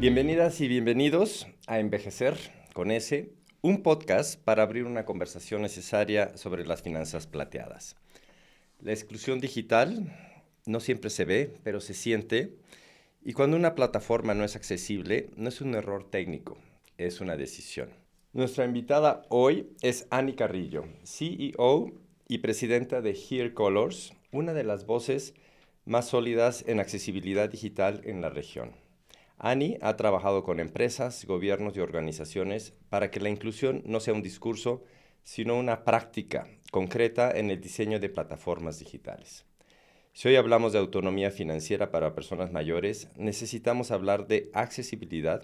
Bienvenidas y bienvenidos a Envejecer con S, un podcast para abrir una conversación necesaria sobre las finanzas plateadas. La exclusión digital no siempre se ve, pero se siente, y cuando una plataforma no es accesible, no es un error técnico, es una decisión. Nuestra invitada hoy es Annie Carrillo, CEO y presidenta de Here Colors, una de las voces más sólidas en accesibilidad digital en la región. Annie ha trabajado con empresas, gobiernos y organizaciones para que la inclusión no sea un discurso, sino una práctica concreta en el diseño de plataformas digitales. Si hoy hablamos de autonomía financiera para personas mayores, necesitamos hablar de accesibilidad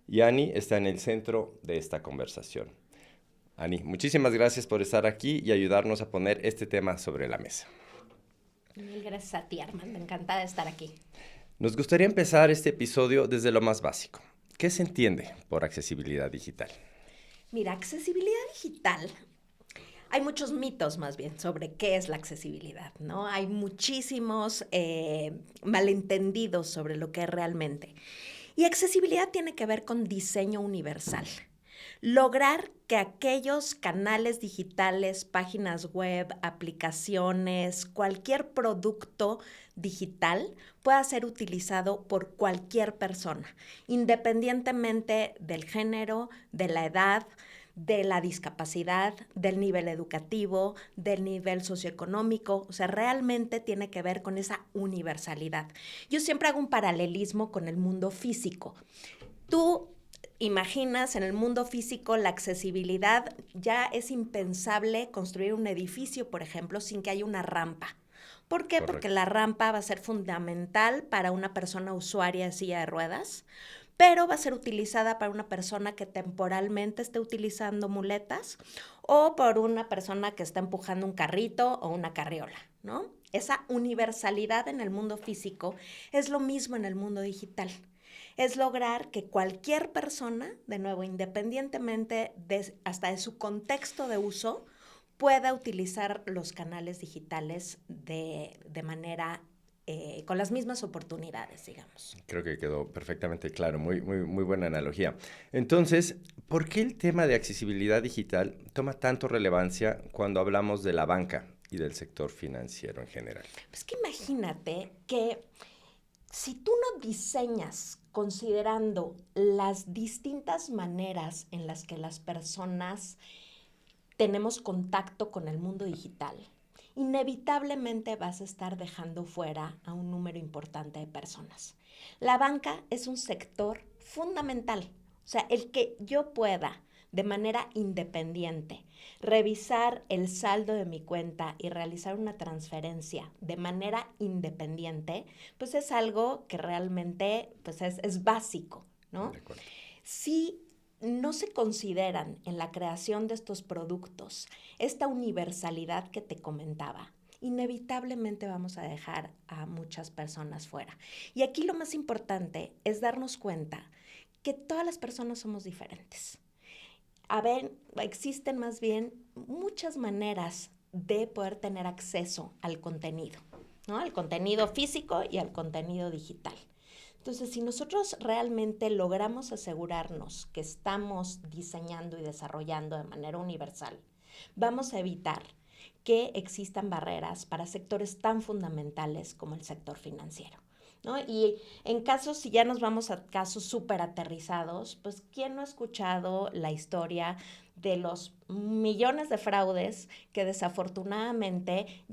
y Annie está en el centro de esta conversación. Annie, muchísimas gracias por estar aquí y ayudarnos a poner este tema sobre la mesa. Mil gracias a ti, Armando. Encantada de estar aquí. Nos gustaría empezar este episodio desde lo más básico. ¿Qué se entiende por accesibilidad digital? Mira, accesibilidad digital, hay muchos mitos más bien sobre qué es la accesibilidad, ¿no? Hay muchísimos malentendidos sobre lo que es realmente. Y accesibilidad tiene que ver con diseño universal. Lograr que aquellos canales digitales, páginas web, aplicaciones, cualquier producto digital pueda ser utilizado por cualquier persona, independientemente del género, de la edad, de la discapacidad, del nivel educativo, del nivel socioeconómico. O sea, realmente tiene que ver con esa universalidad. Yo siempre hago un paralelismo con el mundo físico. Tú imaginas en el mundo físico la accesibilidad, ya es impensable construir un edificio, por ejemplo, sin que haya una rampa. ¿Por qué? Correcto. Porque la rampa va a ser fundamental para una persona usuaria de silla de ruedas, pero va a ser utilizada para una persona que temporalmente esté utilizando muletas o por una persona que está empujando un carrito o una carriola, ¿no? Esa universalidad en el mundo físico es lo mismo en el mundo digital. Es lograr que cualquier persona, de nuevo, independientemente hasta de su contexto de uso, pueda utilizar los canales digitales de manera, con las mismas oportunidades, digamos. Creo que quedó perfectamente claro, muy buena analogía. Entonces, ¿por qué el tema de accesibilidad digital toma tanto relevancia cuando hablamos de la banca y del sector financiero en general? Pues que imagínate que si tú no diseñas considerando las distintas maneras en las que las personas tenemos contacto con el mundo digital, inevitablemente vas a estar dejando fuera a un número importante de personas. La banca es un sector fundamental, o sea, el que yo pueda de manera independiente revisar el saldo de mi cuenta y realizar una transferencia de manera independiente, pues es algo que realmente pues es básico, ¿no? De acuerdo. Si no se consideran en la creación de estos productos esta universalidad que te comentaba, inevitablemente vamos a dejar a muchas personas fuera. Y aquí lo más importante es darnos cuenta que todas las personas somos diferentes. Existen más bien muchas maneras de poder tener acceso al contenido, ¿no? Al contenido físico y al contenido digital. Entonces, si nosotros realmente logramos asegurarnos que estamos diseñando y desarrollando de manera universal, vamos a evitar que existan barreras para sectores tan fundamentales como el sector financiero, ¿no? Y en casos, si ya nos vamos a casos súper aterrizados, pues ¿quién no ha escuchado la historia de los millones de fraudes que desafortunadamente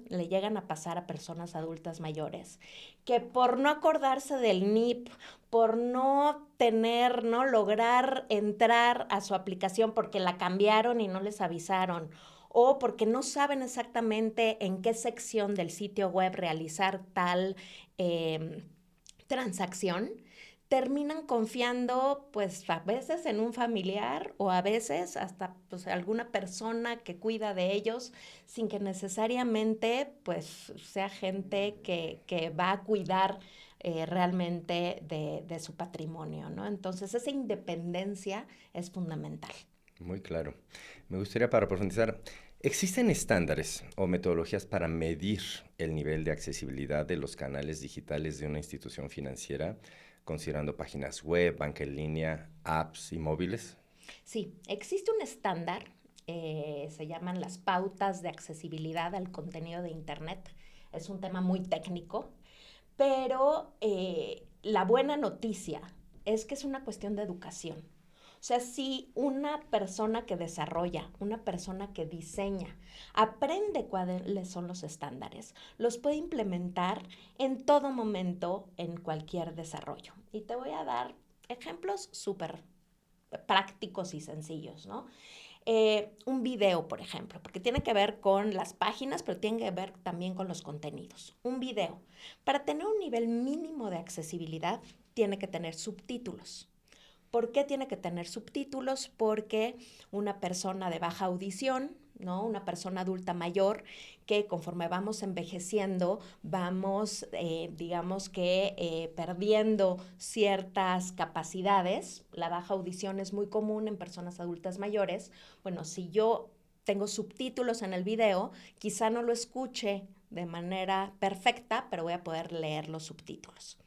le llegan a pasar a personas adultas mayores, que por no acordarse del NIP, por no lograr entrar a su aplicación porque la cambiaron y no les avisaron, o porque no saben exactamente en qué sección del sitio web realizar tal transacción, terminan confiando pues a veces en un familiar o a veces hasta pues alguna persona que cuida de ellos sin que necesariamente pues sea gente que va a cuidar realmente de su patrimonio, ¿no? Entonces esa independencia es fundamental. Muy claro. Me gustaría para profundizar, ¿existen estándares o metodologías para medir el nivel de accesibilidad de los canales digitales de una institución financiera? considerando páginas web, banca en línea, apps y móviles? Sí, existe un estándar, se llaman las pautas de accesibilidad al contenido de Internet. Es un tema muy técnico, pero la buena noticia es que es una cuestión de educación. O sea, si una persona que desarrolla, una persona que diseña, aprende cuáles son los estándares, los puede implementar en todo momento en cualquier desarrollo. Y te voy a dar ejemplos súper prácticos y sencillos, ¿no? Un video, por ejemplo, porque tiene que ver con las páginas, pero tiene que ver también con los contenidos. Un video, para tener un nivel mínimo de accesibilidad, tiene que tener subtítulos. ¿Por qué tiene que tener subtítulos? Porque una persona de baja audición, ¿no? Una persona adulta mayor, que conforme vamos envejeciendo, vamos, perdiendo ciertas capacidades. La baja audición es muy común en personas adultas mayores. Bueno, si yo tengo subtítulos en el video, quizá no lo escuche de manera perfecta, pero voy a poder leer los subtítulos.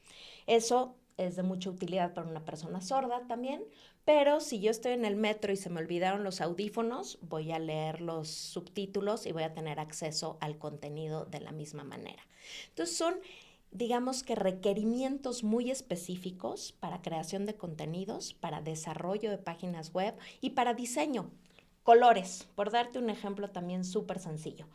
Eso es de mucha utilidad para una persona sorda también, pero si yo estoy en el metro y se me olvidaron los audífonos, voy a leer los subtítulos y voy a tener acceso al contenido de la misma manera. Entonces son, digamos que requerimientos muy específicos para creación de contenidos, para desarrollo de páginas web y para diseño. Colores, por darte un ejemplo también súper sencillo.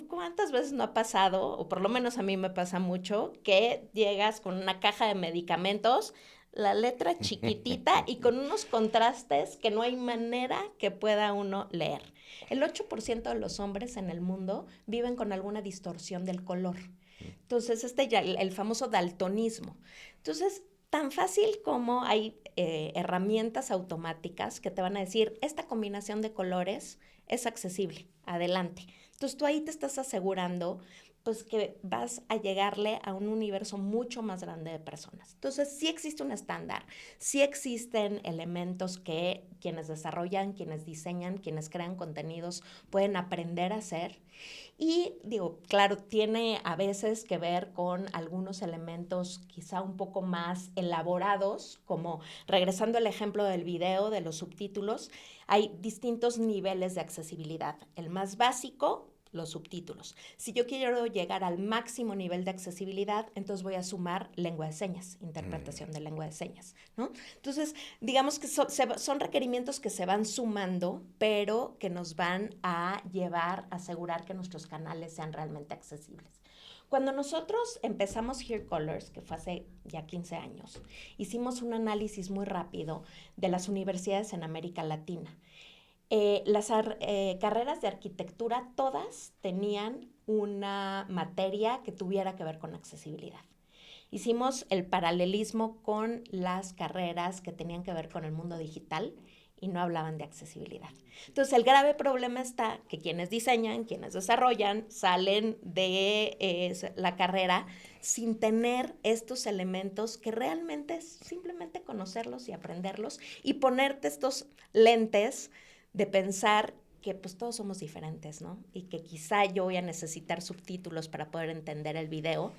¿Cuántas veces no ha pasado, o por lo menos a mí me pasa mucho, que llegas con una caja de medicamentos, la letra chiquitita y con unos contrastes que no hay manera que pueda uno leer? El 8% de los hombres en el mundo viven con alguna distorsión del color. Entonces, el famoso daltonismo. Entonces, tan fácil como hay herramientas automáticas que te van a decir, esta combinación de colores es accesible, adelante. Entonces tú ahí te estás asegurando pues que vas a llegarle a un universo mucho más grande de personas. Entonces sí existe un estándar, sí existen elementos que quienes desarrollan, quienes diseñan, quienes crean contenidos pueden aprender a hacer. Y digo, claro, tiene a veces que ver con algunos elementos quizá un poco más elaborados, como regresando al ejemplo del video, de los subtítulos, hay distintos niveles de accesibilidad. El más básico, los subtítulos. Si yo quiero llegar al máximo nivel de accesibilidad, entonces voy a sumar lengua de señas, interpretación de lengua de señas, ¿no? Entonces, digamos que son requerimientos que se van sumando, pero que nos van a llevar a asegurar que nuestros canales sean realmente accesibles. Cuando nosotros empezamos Here Colors, que fue hace ya 15 años, hicimos un análisis muy rápido de las universidades en América Latina. Las carreras de arquitectura todas tenían una materia que tuviera que ver con accesibilidad. Hicimos el paralelismo con las carreras que tenían que ver con el mundo digital y no hablaban de accesibilidad. Entonces, el grave problema está que quienes diseñan, quienes desarrollan, salen de la carrera sin tener estos elementos que realmente es simplemente conocerlos y aprenderlos y ponerte estos lentes de pensar que pues todos somos diferentes, ¿no? Y que quizá yo voy a necesitar subtítulos para poder entender el video,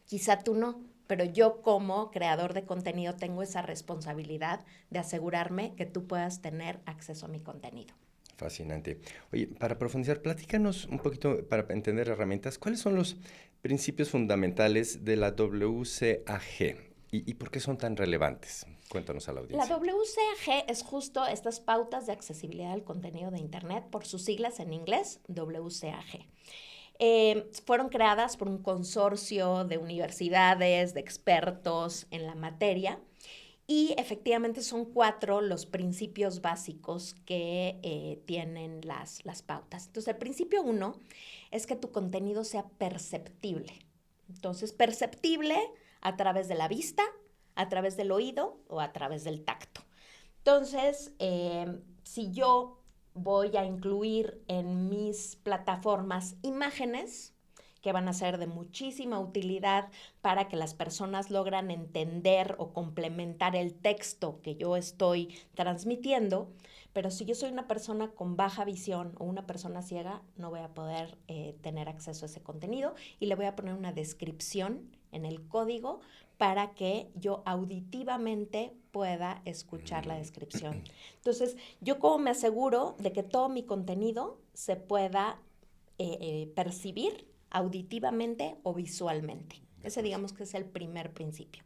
quizá tú no, pero yo como creador de contenido tengo esa responsabilidad de asegurarme que tú puedas tener acceso a mi contenido. Fascinante. Oye, para profundizar, platícanos un poquito para entender herramientas. ¿Cuáles son los principios fundamentales de la WCAG y por qué son tan relevantes? Cuéntanos a la audiencia. La WCAG es justo estas pautas de accesibilidad al contenido de Internet, por sus siglas en inglés, WCAG. Fueron creadas por un consorcio de universidades, de expertos en la materia, y efectivamente son 4 los principios básicos que tienen las pautas. Entonces, el principio 1 es que tu contenido sea perceptible. Entonces, perceptible a través de la vista, a través del oído o a través del tacto. Entonces, si yo voy a incluir en mis plataformas imágenes que van a ser de muchísima utilidad para que las personas logran entender o complementar el texto que yo estoy transmitiendo, Pero si yo soy una persona con baja visión o una persona ciega, no voy a poder tener acceso a ese contenido y le voy a poner una descripción en el código para que yo auditivamente pueda escuchar la descripción. Entonces, ¿yo cómo me aseguro de que todo mi contenido se pueda percibir auditivamente o visualmente? Ese digamos que es el primer principio.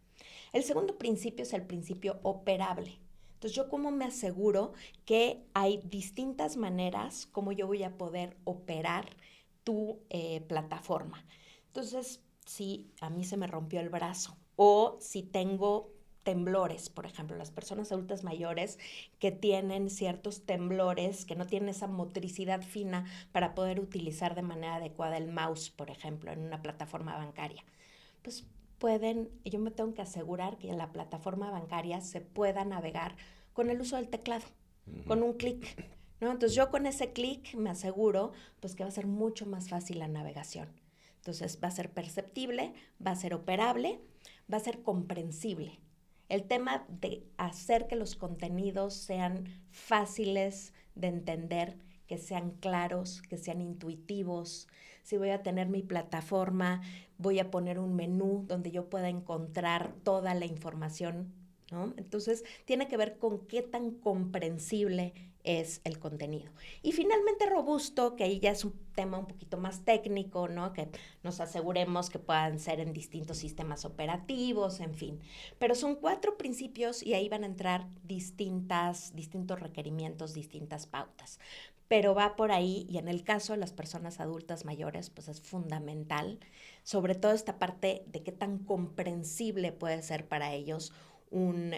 El segundo principio es el principio operable. Entonces, ¿yo cómo me aseguro que hay distintas maneras como yo voy a poder operar tu plataforma? Entonces, si a mí se me rompió el brazo o si tengo temblores, por ejemplo, las personas adultas mayores que tienen ciertos temblores, que no tienen esa motricidad fina para poder utilizar de manera adecuada el mouse, por ejemplo, en una plataforma bancaria, pues yo me tengo que asegurar que la plataforma bancaria se pueda navegar con el uso del teclado, con un clic, ¿no? Entonces yo con ese clic me aseguro pues que va a ser mucho más fácil la navegación. Entonces va a ser perceptible, va a ser operable, va a ser comprensible. El tema de hacer que los contenidos sean fáciles de entender, que sean claros, que sean intuitivos. Si voy a tener mi plataforma, voy a poner un menú donde yo pueda encontrar toda la información, ¿no? Entonces, tiene que ver con qué tan comprensible es el contenido. Y finalmente robusto, que ahí ya es un tema un poquito más técnico, ¿no? Que nos aseguremos que puedan ser en distintos sistemas operativos, en fin. Pero son 4 principios y ahí van a entrar distintos requerimientos, distintas pautas. Pero va por ahí y en el caso de las personas adultas mayores, pues es fundamental, sobre todo esta parte de qué tan comprensible puede ser para ellos un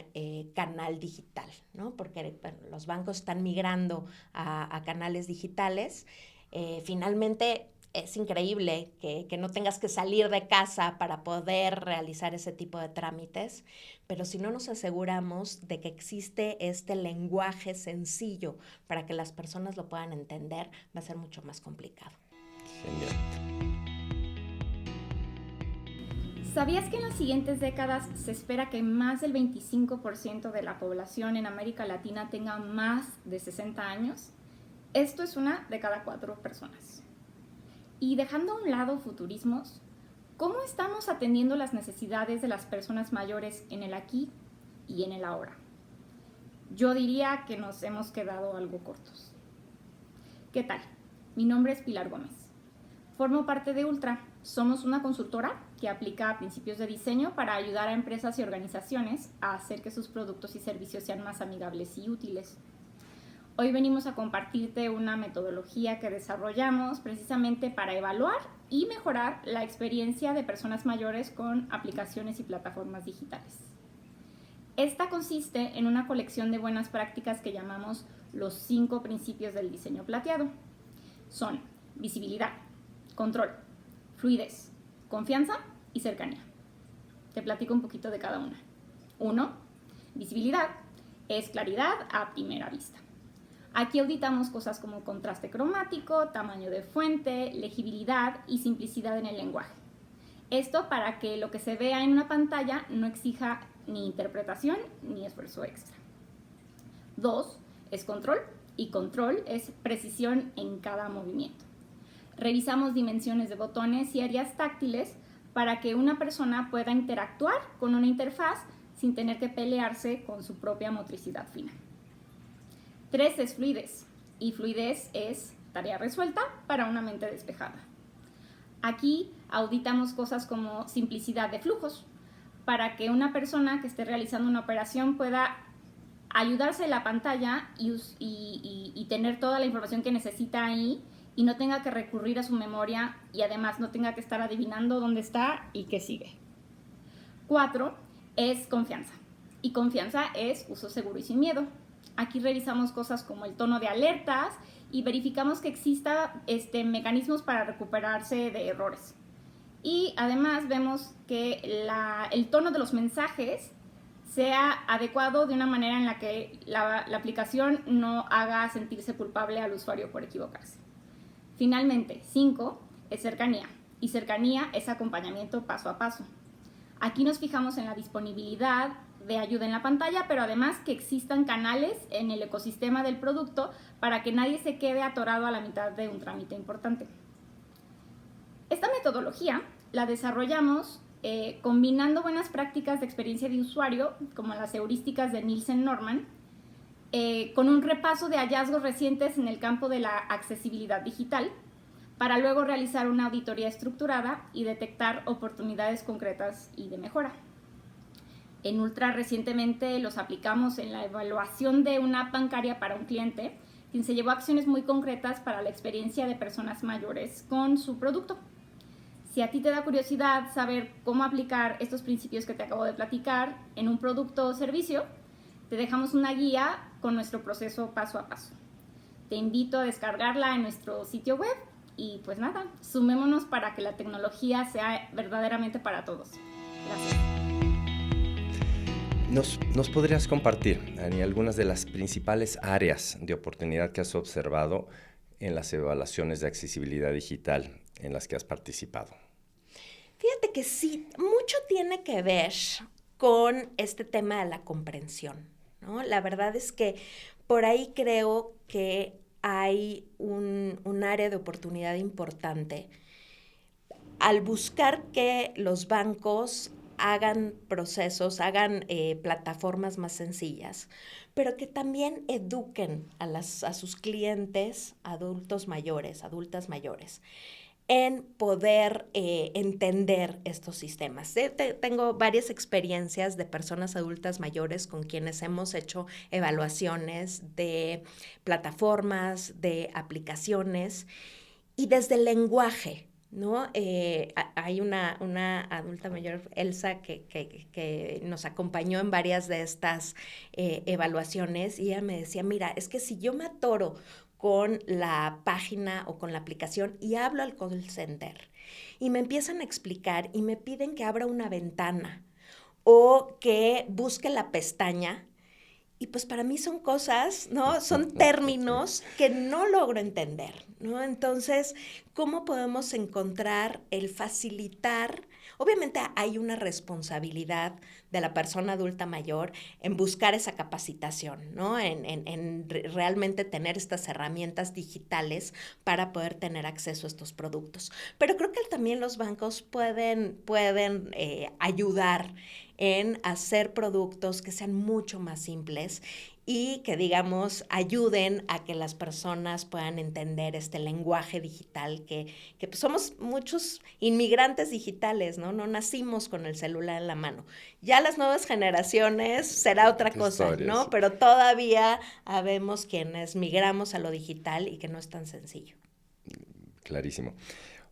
canal digital, ¿no? Porque bueno, los bancos están migrando a canales digitales. Finalmente es increíble que no tengas que salir de casa para poder realizar ese tipo de trámites, pero si no nos aseguramos de que existe este lenguaje sencillo para que las personas lo puedan entender, va a ser mucho más complicado. Genial. ¿Sabías que en las siguientes décadas se espera que más del 25% de la población en América Latina tenga más de 60 años? Esto es una de cada 4 personas. Y dejando a un lado futurismos, ¿cómo estamos atendiendo las necesidades de las personas mayores en el aquí y en el ahora? Yo diría que nos hemos quedado algo cortos. ¿Qué tal? Mi nombre es Pilar Gómez. Formo parte de Ultra. Somos una consultora que aplica principios de diseño para ayudar a empresas y organizaciones a hacer que sus productos y servicios sean más amigables y útiles. Hoy venimos a compartirte una metodología que desarrollamos precisamente para evaluar y mejorar la experiencia de personas mayores con aplicaciones y plataformas digitales. Esta consiste en una colección de buenas prácticas que llamamos los 5 principios del diseño plateado. Son visibilidad, control, fluidez, confianza y cercanía. Te platico un poquito de cada una. 1. Visibilidad es claridad a primera vista. Aquí auditamos cosas como contraste cromático, tamaño de fuente, legibilidad y simplicidad en el lenguaje. Esto para que lo que se vea en una pantalla no exija ni interpretación ni esfuerzo extra. 2. Es control, y control es precisión en cada movimiento. Revisamos dimensiones de botones y áreas táctiles para que una persona pueda interactuar con una interfaz sin tener que pelearse con su propia motricidad fina. 3 es fluidez, y fluidez es tarea resuelta para una mente despejada. Aquí auditamos cosas como simplicidad de flujos, para que una persona que esté realizando una operación pueda ayudarse de la pantalla y tener toda la información que necesita ahí y no tenga que recurrir a su memoria y además no tenga que estar adivinando dónde está y qué sigue. 4 es confianza, y confianza es uso seguro y sin miedo. Aquí revisamos cosas como el tono de alertas y verificamos que exista mecanismos para recuperarse de errores. Y además vemos que el tono de los mensajes sea adecuado de una manera en la que la aplicación no haga sentirse culpable al usuario por equivocarse. Finalmente, 5 es cercanía, y cercanía es acompañamiento paso a paso. Aquí nos fijamos en la disponibilidad de ayuda en la pantalla, pero además que existan canales en el ecosistema del producto para que nadie se quede atorado a la mitad de un trámite importante. Esta metodología la desarrollamos combinando buenas prácticas de experiencia de usuario, como las heurísticas de Nielsen Norman, con un repaso de hallazgos recientes en el campo de la accesibilidad digital, para luego realizar una auditoría estructurada y detectar oportunidades concretas y de mejora. En Ultra recientemente los aplicamos en la evaluación de una app bancaria para un cliente, quien se llevó a acciones muy concretas para la experiencia de personas mayores con su producto. Si a ti te da curiosidad saber cómo aplicar estos principios que te acabo de platicar en un producto o servicio, te dejamos una guía con nuestro proceso paso a paso. Te invito a descargarla en nuestro sitio web y pues nada, sumémonos para que la tecnología sea verdaderamente para todos. Gracias. ¿Nos podrías compartir, Ani, algunas de las principales áreas de oportunidad que has observado en las evaluaciones de accesibilidad digital en las que has participado? Fíjate que sí, mucho tiene que ver con este tema de la comprensión, ¿no? La verdad es que por ahí creo que hay un área de oportunidad importante al buscar que los bancos hagan procesos, hagan plataformas más sencillas, pero que también eduquen a sus clientes, adultas mayores, en poder entender estos sistemas. Tengo varias experiencias de personas adultas mayores con quienes hemos hecho evaluaciones de plataformas, de aplicaciones y desde el lenguaje, ¿no? Hay una adulta mayor, Elsa, que nos acompañó en varias de estas evaluaciones y ella me decía, mira, es que si yo me atoro con la página o con la aplicación y hablo al call center y me empiezan a explicar y me piden que abra una ventana o que busque la pestaña, y pues para mí son cosas, ¿no? Son términos que no logro entender, ¿no? Entonces, ¿cómo podemos encontrar el facilitar? Obviamente hay una responsabilidad de la persona adulta mayor en buscar esa capacitación, ¿no? En realmente tener estas herramientas digitales para poder tener acceso a estos productos. Pero creo que también los bancos pueden ayudar en hacer productos que sean mucho más simples y que, digamos, ayuden a que las personas puedan entender este lenguaje digital que pues somos muchos inmigrantes digitales, ¿no? No nacimos con el celular en la mano. Ya las nuevas generaciones será otra cosa, Historias. ¿no? Pero todavía habemos quienes migramos a lo digital y que no es tan sencillo. Clarísimo.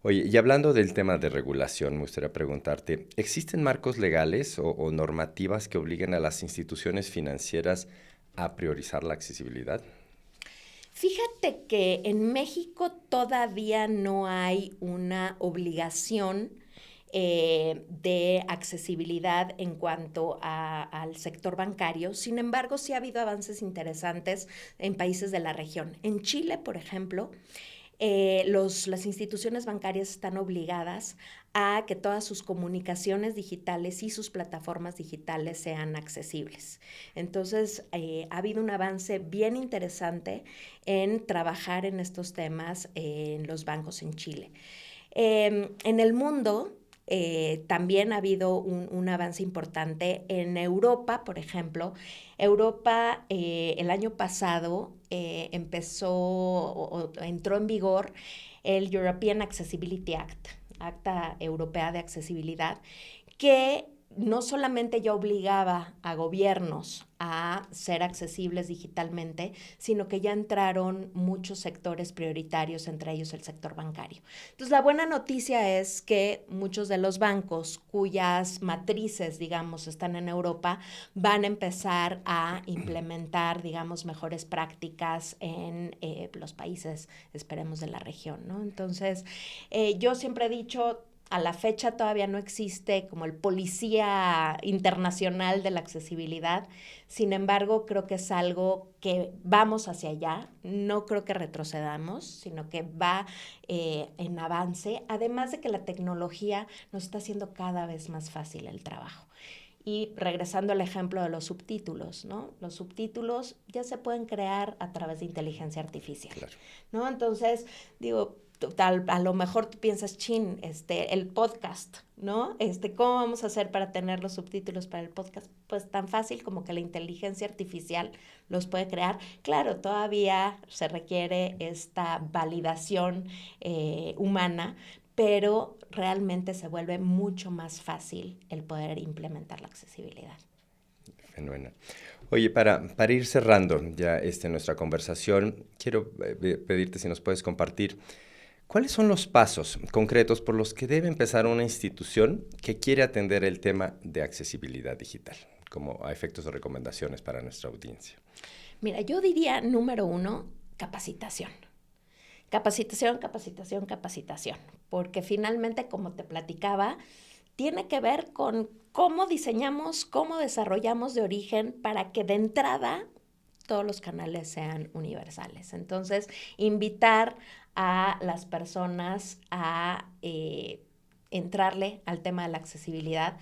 Oye, y hablando del tema de regulación, me gustaría preguntarte, ¿existen marcos legales o normativas que obliguen a las instituciones financieras a priorizar la accesibilidad? Fíjate que en México todavía no hay una obligación de accesibilidad en cuanto al sector bancario. Sin embargo, sí ha habido avances interesantes en países de la región. En Chile, por ejemplo, las instituciones bancarias están obligadas a que todas sus comunicaciones digitales y sus plataformas digitales sean accesibles. Entonces, ha habido un avance bien interesante en trabajar en estos temas en los bancos en Chile. En el mundo, también ha habido un avance importante. En Europa, por ejemplo, el año pasado entró en vigor el European Accessibility Act, Acta Europea de Accesibilidad, que no solamente ya obligaba a gobiernos a ser accesibles digitalmente, sino que ya entraron muchos sectores prioritarios, entre ellos el sector bancario. Entonces, la buena noticia es que muchos de los bancos cuyas matrices, digamos, están en Europa, van a empezar a implementar, digamos, mejores prácticas en los países, esperemos, de la región, ¿no? Entonces, yo siempre he dicho, a la fecha todavía no existe como el policía internacional de la accesibilidad. Sin embargo, creo que es algo que vamos hacia allá. No creo que retrocedamos, sino que va en avance. Además de que la tecnología nos está haciendo cada vez más fácil el trabajo. Y regresando al ejemplo de los subtítulos, ¿no? Los subtítulos ya se pueden crear a través de inteligencia artificial, Claro. ¿no? Entonces, digo, a lo mejor tú piensas, el podcast, ¿no? ¿Cómo vamos a hacer para tener los subtítulos para el podcast? Pues tan fácil como que la inteligencia artificial los puede crear. Claro, todavía se requiere esta validación humana, pero realmente se vuelve mucho más fácil el poder implementar la accesibilidad. Fenomenal. Oye, para ir cerrando ya nuestra conversación, quiero pedirte si nos puedes compartir cuáles son los pasos concretos por los que debe empezar una institución que quiere atender el tema de accesibilidad digital, como a efectos de recomendaciones para nuestra audiencia. Mira, yo diría, número 1, capacitación. Capacitación, porque finalmente, como te platicaba, tiene que ver con cómo diseñamos, cómo desarrollamos de origen para que de entrada todos los canales sean universales. Entonces, invitar a las personas a entrarle al tema de la accesibilidad,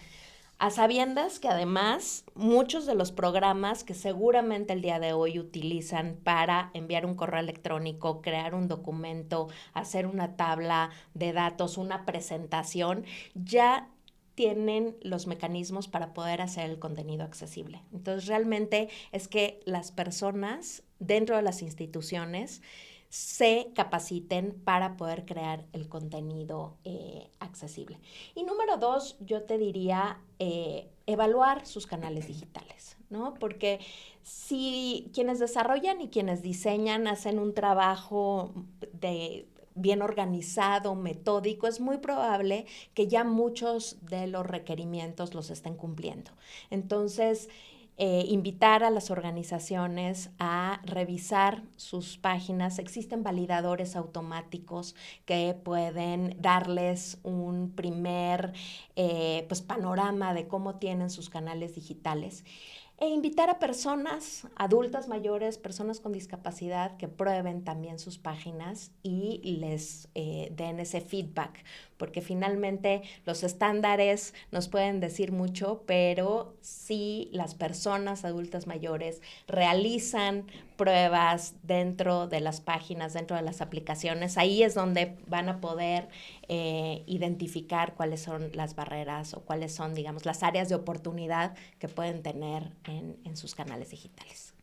a sabiendas que además muchos de los programas que seguramente el día de hoy utilizan para enviar un correo electrónico, crear un documento, hacer una tabla de datos, una presentación, ya tienen los mecanismos para poder hacer el contenido accesible. Entonces, realmente es que las personas dentro de las instituciones se capaciten para poder crear el contenido accesible. Y número 2, yo te diría evaluar sus canales digitales, ¿no? Porque si quienes desarrollan y quienes diseñan hacen un trabajo bien organizado, metódico, es muy probable que ya muchos de los requerimientos los estén cumpliendo. Entonces, invitar a las organizaciones a revisar sus páginas. Existen validadores automáticos que pueden darles un primer panorama de cómo tienen sus canales digitales. E invitar a personas adultas mayores, personas con discapacidad, que prueben también sus páginas y les den ese feedback, porque finalmente los estándares nos pueden decir mucho, pero si las personas adultas mayores realizan pruebas dentro de las páginas, dentro de las aplicaciones, ahí es donde van a poder identificar cuáles son las barreras o cuáles son, digamos, las áreas de oportunidad que pueden tener en sus canales digitales.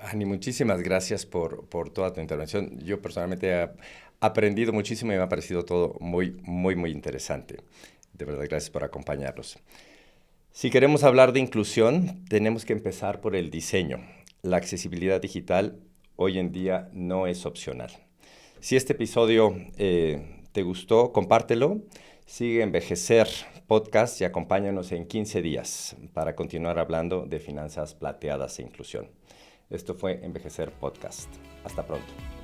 Ani, muchísimas gracias por toda tu intervención. Yo personalmente he aprendido muchísimo y me ha parecido todo muy, muy, muy interesante. De verdad, gracias por acompañarnos. Si queremos hablar de inclusión, tenemos que empezar por el diseño. La accesibilidad digital hoy en día no es opcional. Si este episodio te gustó, compártelo. Sigue Envejecer Podcast y acompáñanos en 15 días para continuar hablando de finanzas plateadas e inclusión. Esto fue Envejecer Podcast. Hasta pronto.